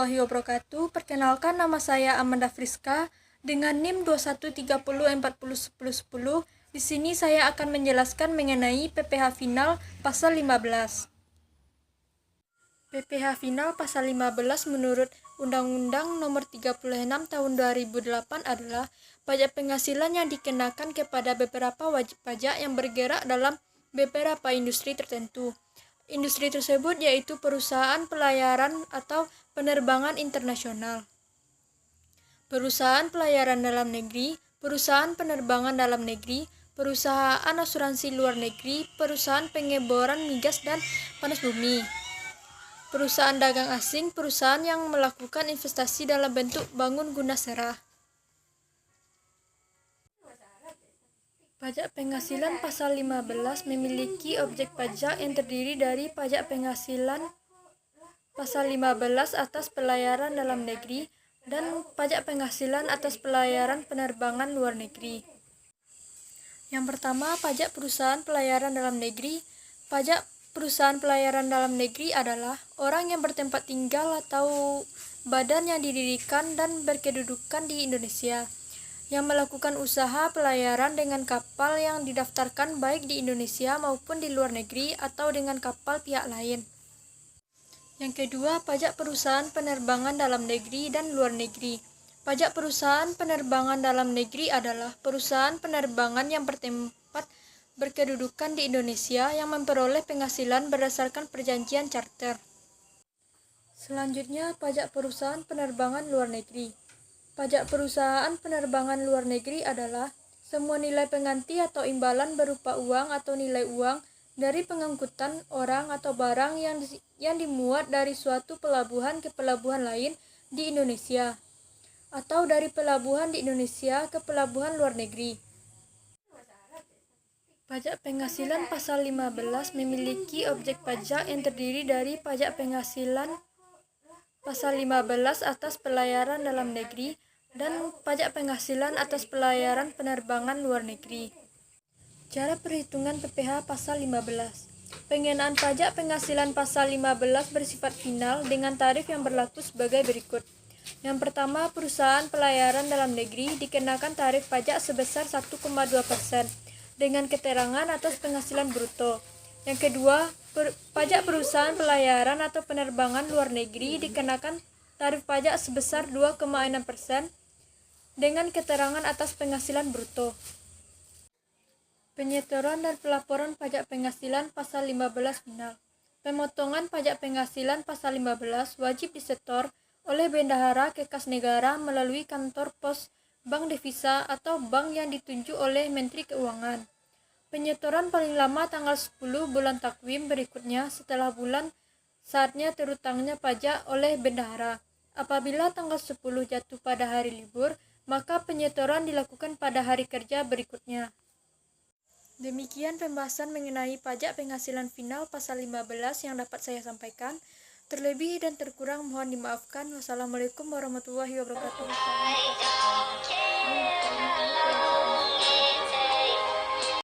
warahmatullahi wabarakatuh. Perkenalkan, nama saya Amanda Friska dengan NIM 2130401010. Di sini saya akan menjelaskan mengenai PPh Final pasal 15. PPh Final pasal 15 menurut Undang-Undang Nomor 36 Tahun 2008 adalah pajak penghasilan yang dikenakan kepada beberapa wajib pajak yang bergerak dalam beberapa industri tertentu. Industri tersebut yaitu perusahaan pelayaran atau penerbangan internasional, perusahaan pelayaran dalam negeri, perusahaan penerbangan dalam negeri, perusahaan asuransi luar negeri, perusahaan pengeboran migas dan panas bumi, perusahaan dagang asing, perusahaan yang melakukan investasi dalam bentuk bangun guna serah. Pajak penghasilan pasal 15 memiliki objek pajak yang terdiri dari pajak penghasilan pasal 15 atas pelayaran dalam negeri dan pajak penghasilan atas pelayaran penerbangan luar negeri. Yang pertama, pajak perusahaan pelayaran dalam negeri. Pajak perusahaan pelayaran dalam negeri adalah orang yang bertempat tinggal atau badan yang didirikan dan berkedudukan di Indonesia, yang melakukan usaha pelayaran dengan kapal yang didaftarkan baik di Indonesia maupun di luar negeri atau dengan kapal pihak lain. Yang kedua, pajak perusahaan penerbangan dalam negeri dan luar negeri. Pajak perusahaan penerbangan dalam negeri adalah perusahaan penerbangan yang bertempat berkedudukan di Indonesia yang memperoleh penghasilan berdasarkan perjanjian charter. Selanjutnya, pajak perusahaan penerbangan luar negeri. Pajak perusahaan penerbangan luar negeri adalah semua nilai pengganti atau imbalan berupa uang atau nilai uang dari pengangkutan orang atau barang yang dimuat dari suatu pelabuhan ke pelabuhan lain di Indonesia atau dari pelabuhan di Indonesia ke pelabuhan luar negeri. Pajak penghasilan pasal 15 memiliki objek pajak yang terdiri dari pajak penghasilan pasal 15 atas pelayaran dalam negeri dan pajak penghasilan atas pelayaran penerbangan luar negeri. Cara perhitungan PPh pasal 15. Pengenaan pajak penghasilan pasal 15 bersifat final dengan tarif yang berlaku sebagai berikut. Yang pertama, perusahaan pelayaran dalam negeri dikenakan tarif pajak sebesar 1,2% dengan keterangan atas penghasilan bruto. Yang kedua, pajak perusahaan pelayaran atau penerbangan luar negeri dikenakan tarif pajak sebesar 2,6% dengan keterangan atas penghasilan bruto. Penyetoran dan pelaporan pajak penghasilan pasal 15 final. Pemotongan pajak penghasilan pasal 15 wajib disetor oleh bendahara ke kas negara melalui kantor pos bank devisa atau bank yang ditunjuk oleh Menteri Keuangan. Penyetoran paling lama tanggal 10 bulan takwim berikutnya setelah bulan saatnya terutangnya pajak oleh bendahara. Apabila tanggal 10 jatuh pada hari libur, maka penyetoran dilakukan pada hari kerja berikutnya. Demikian pembahasan mengenai pajak penghasilan final pasal 15 yang dapat saya sampaikan. Terlebih dan terkurang mohon dimaafkan. Wassalamualaikum warahmatullahi wabarakatuh.